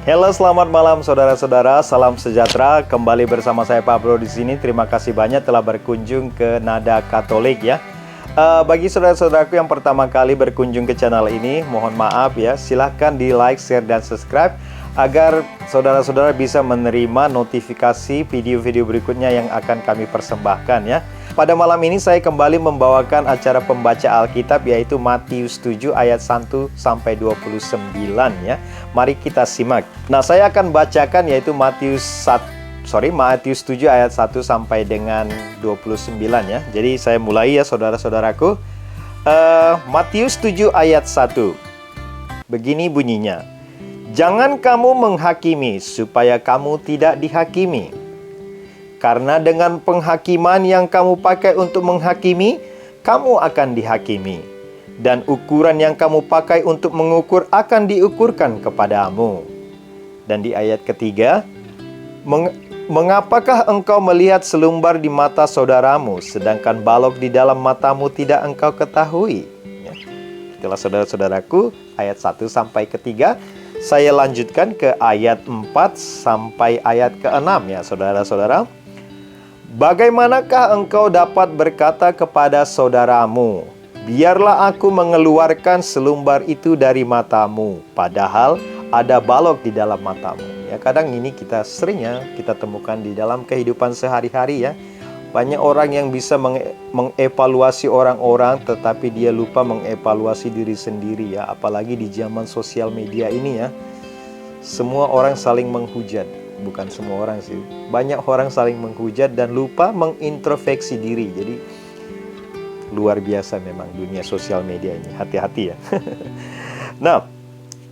Halo, selamat malam saudara-saudara. Salam sejahtera. Kembali bersama saya Pak Bro di sini. Terima kasih banyak telah berkunjung ke Nada Katolik ya. Bagi saudara-saudaraku yang pertama kali berkunjung ke channel ini, mohon maaf ya. Silahkan di like, share, dan subscribe agar saudara-saudara bisa menerima notifikasi video-video berikutnya yang akan kami persembahkan ya. Pada malam ini saya kembali membawakan acara pembaca Alkitab, yaitu Matius 7 ayat 1 sampai 29 ya. Mari kita simak. Nah, saya akan bacakan yaitu Matius 7 ayat 1 sampai dengan 29 ya. Jadi saya mulai ya saudara-saudaraku. Matius 7 ayat 1. Begini bunyinya. Jangan kamu menghakimi supaya kamu tidak dihakimi. Karena dengan penghakiman yang kamu pakai untuk menghakimi, kamu akan dihakimi. Dan ukuran yang kamu pakai untuk mengukur akan diukurkan kepadamu. Dan di ayat ketiga, mengapakah engkau melihat selumbar di mata saudaramu, sedangkan balok di dalam matamu tidak engkau ketahui? Ya. Itulah saudara-saudaraku, ayat 1 sampai ketiga. Saya lanjutkan ke ayat 4 sampai ayat ke-6 ya saudara-saudara. Bagaimanakah engkau dapat berkata kepada saudaramu, biarlah aku mengeluarkan selumbar itu dari matamu, padahal ada balok di dalam matamu. Ya, kadang ini kita kita temukan di dalam kehidupan sehari-hari ya. Banyak orang yang bisa mengevaluasi orang-orang, tetapi dia lupa mengevaluasi diri sendiri ya. Apalagi di zaman sosial media ini ya. Semua orang saling menghujat. Bukan semua orang sih. Banyak orang saling menghujat dan lupa mengintrospeksi diri. Jadi luar biasa memang dunia sosial media ini. Hati-hati ya. Nah,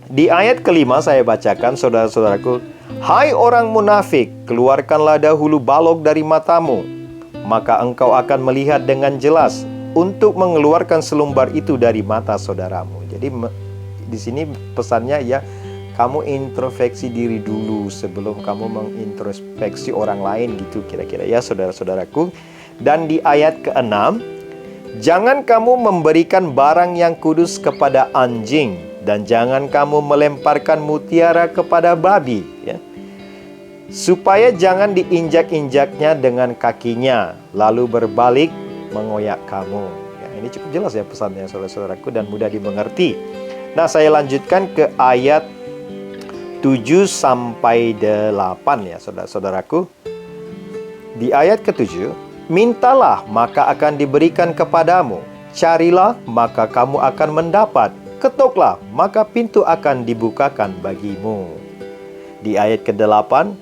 di ayat kelima saya bacakan saudara-saudaraku. Hai orang munafik, keluarkanlah dahulu balok dari matamu, maka engkau akan melihat dengan jelas untuk mengeluarkan selumbar itu dari mata saudaramu. Jadi di sini pesannya ya, kamu introspeksi diri dulu sebelum kamu mengintrospeksi orang lain gitu kira-kira ya saudara-saudaraku. Dan di ayat ke-6, jangan kamu memberikan barang yang kudus kepada anjing, dan jangan kamu melemparkan mutiara kepada babi ya. Supaya jangan diinjak-injaknya dengan kakinya, lalu berbalik mengoyak kamu. Ya, ini cukup jelas ya pesannya saudara-saudaraku dan mudah dimengerti. Nah, saya lanjutkan ke ayat 7 sampai 8 ya saudara-saudaraku. Di ayat ke-7, mintalah maka akan diberikan kepadamu, carilah maka kamu akan mendapat, ketoklah maka pintu akan dibukakan bagimu. Di ayat ke-8,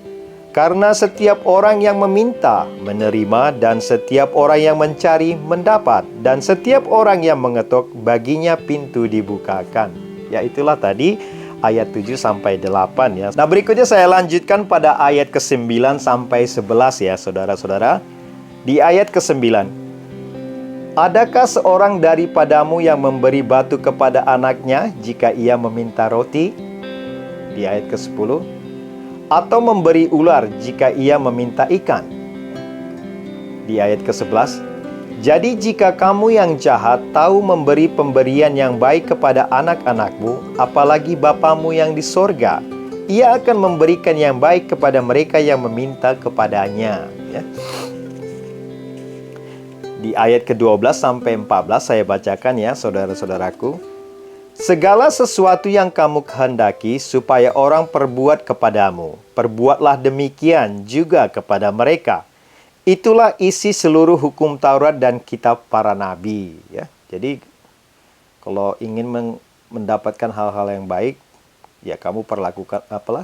karena setiap orang yang meminta menerima, dan setiap orang yang mencari mendapat, dan setiap orang yang mengetok baginya pintu dibukakan. Ya, itulah tadi ayat 7 sampai 8 ya. Nah, berikutnya saya lanjutkan pada ayat ke-9 sampai 11 ya saudara-saudara. Di ayat ke-9, adakah seorang daripadamu yang memberi batu kepada anaknya jika ia meminta roti? Di ayat ke-10, atau memberi ular jika ia meminta ikan? Di ayat ke-11, jadi jika kamu yang jahat tahu memberi pemberian yang baik kepada anak-anakmu, apalagi Bapamu yang di sorga, ia akan memberikan yang baik kepada mereka yang meminta kepadanya. Ya. Di ayat ke-12 sampai 14 saya bacakan ya saudara-saudaraku. Segala sesuatu yang kamu kehendaki supaya orang perbuat kepadamu, perbuatlah demikian juga kepada mereka. Itulah isi seluruh hukum Taurat dan kitab para nabi ya. Jadi kalau ingin mendapatkan hal-hal yang baik, ya kamu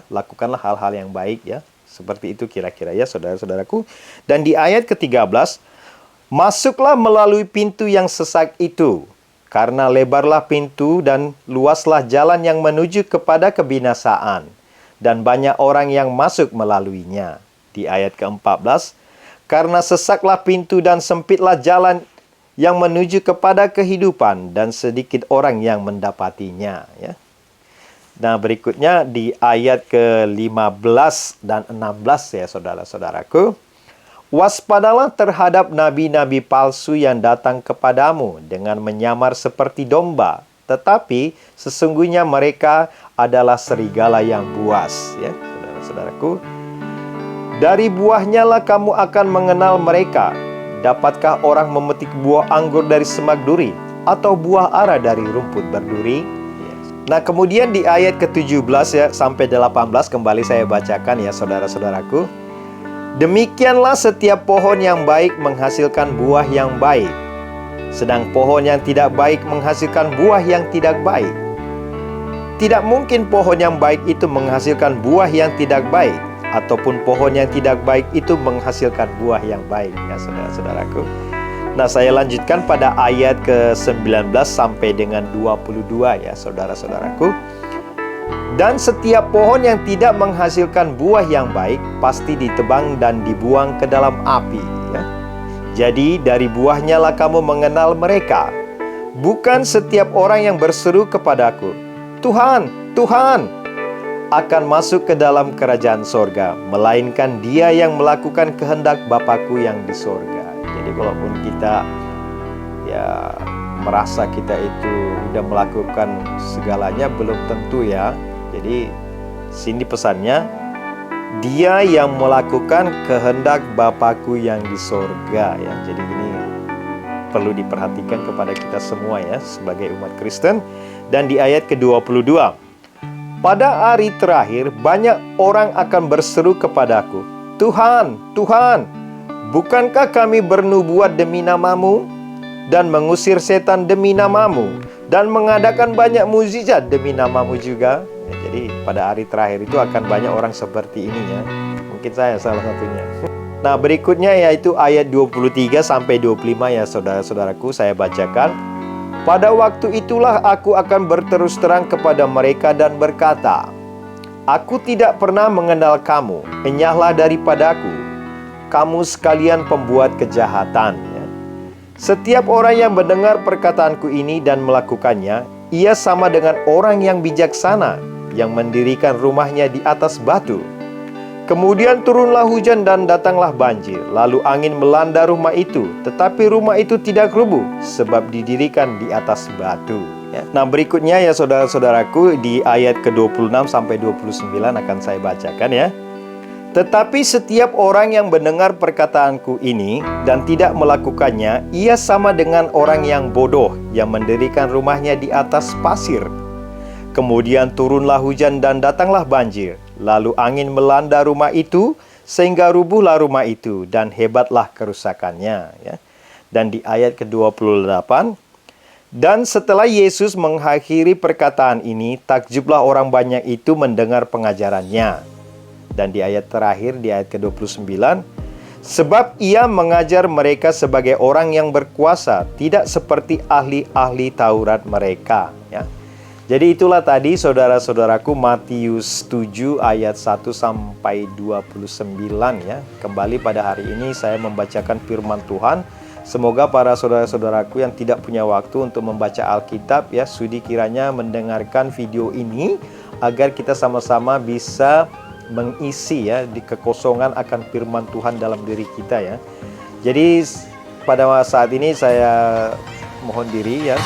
lakukanlah hal-hal yang baik ya. Seperti itu kira-kira ya saudara-saudaraku. Dan di ayat ke-13, masuklah melalui pintu yang sesak itu, karena lebarlah pintu dan luaslah jalan yang menuju kepada kebinasaan, dan banyak orang yang masuk melaluinya. Di ayat ke-14, karena sesaklah pintu dan sempitlah jalan yang menuju kepada kehidupan, dan sedikit orang yang mendapatinya. Ya. Nah, berikutnya di ayat ke-15 dan 16 ya saudara-saudaraku. Waspadalah terhadap nabi-nabi palsu yang datang kepadamu dengan menyamar seperti domba, tetapi sesungguhnya mereka adalah serigala yang buas, ya, saudara-saudaraku. Dari buahnya lah kamu akan mengenal mereka. Dapatkah orang memetik buah anggur dari semak duri, atau buah ara dari rumput berduri? Nah, kemudian di ayat ke-17 ya sampai 18 kembali saya bacakan ya saudara-saudaraku. Demikianlah setiap pohon yang baik menghasilkan buah yang baik, sedang pohon yang tidak baik menghasilkan buah yang tidak baik. Tidak mungkin pohon yang baik itu menghasilkan buah yang tidak baik, ataupun pohon yang tidak baik itu menghasilkan buah yang baik, ya saudara-saudaraku. Nah, saya lanjutkan pada ayat ke-19 sampai dengan 22 ya saudara-saudaraku. Dan setiap pohon yang tidak menghasilkan buah yang baik pasti ditebang dan dibuang ke dalam api, ya. Jadi dari buahnya lah kamu mengenal mereka. Bukan setiap orang yang berseru kepadaku, Tuhan, Tuhan, akan masuk ke dalam kerajaan sorga, melainkan dia yang melakukan kehendak Bapakku yang di sorga. Jadi kalaupun kita ya merasa kita itu sudah melakukan segalanya, belum tentu ya. Jadi sini pesannya, dia yang melakukan kehendak Bapakku yang di sorga, ya. Jadi ini perlu diperhatikan kepada kita semua ya sebagai umat Kristen. Dan di ayat ke-22, pada hari terakhir banyak orang akan berseru kepadaku, Tuhan, Tuhan, bukankah kami bernubuat demi namamu, dan mengusir setan demi namamu, dan mengadakan banyak mukjizat demi namamu juga? Ya, jadi pada hari terakhir itu akan banyak orang seperti ini ya. Mungkin saya salah satunya. Nah, berikutnya yaitu ayat 23 sampai 25 ya saudara-saudaraku, saya bacakan. Pada waktu itulah aku akan berterus terang kepada mereka dan berkata, Aku tidak pernah mengenal kamu, enyahlah daripadaku, kamu sekalian pembuat kejahatan. Ya. Setiap orang yang mendengar perkataanku ini dan melakukannya, ia sama dengan orang yang bijaksana, yang mendirikan rumahnya di atas batu. Kemudian turunlah hujan dan datanglah banjir, lalu angin melanda rumah itu, tetapi rumah itu tidak rubuh, sebab didirikan di atas batu. Ya. Nah, berikutnya ya saudara-saudaraku, di ayat ke-26 sampai 29 akan saya bacakan ya. Tetapi setiap orang yang mendengar perkataanku ini dan tidak melakukannya, ia sama dengan orang yang bodoh, yang mendirikan rumahnya di atas pasir. Kemudian turunlah hujan dan datanglah banjir, lalu angin melanda rumah itu, sehingga rubuhlah rumah itu, dan hebatlah kerusakannya. Ya. Dan di ayat ke-28, dan setelah Yesus mengakhiri perkataan ini, takjublah orang banyak itu mendengar pengajarannya. Dan di ayat terakhir, di ayat ke-29, sebab ia mengajar mereka sebagai orang yang berkuasa, tidak seperti ahli-ahli Taurat mereka. Ya. Jadi itulah tadi saudara-saudaraku Matius 7 ayat 1 sampai 29 ya. Kembali pada hari ini saya membacakan firman Tuhan. Semoga para saudara-saudaraku yang tidak punya waktu untuk membaca Alkitab ya, sudi kiranya mendengarkan video ini agar kita sama-sama bisa mengisi ya di kekosongan akan firman Tuhan dalam diri kita ya. Jadi pada saat ini saya mohon diri ya.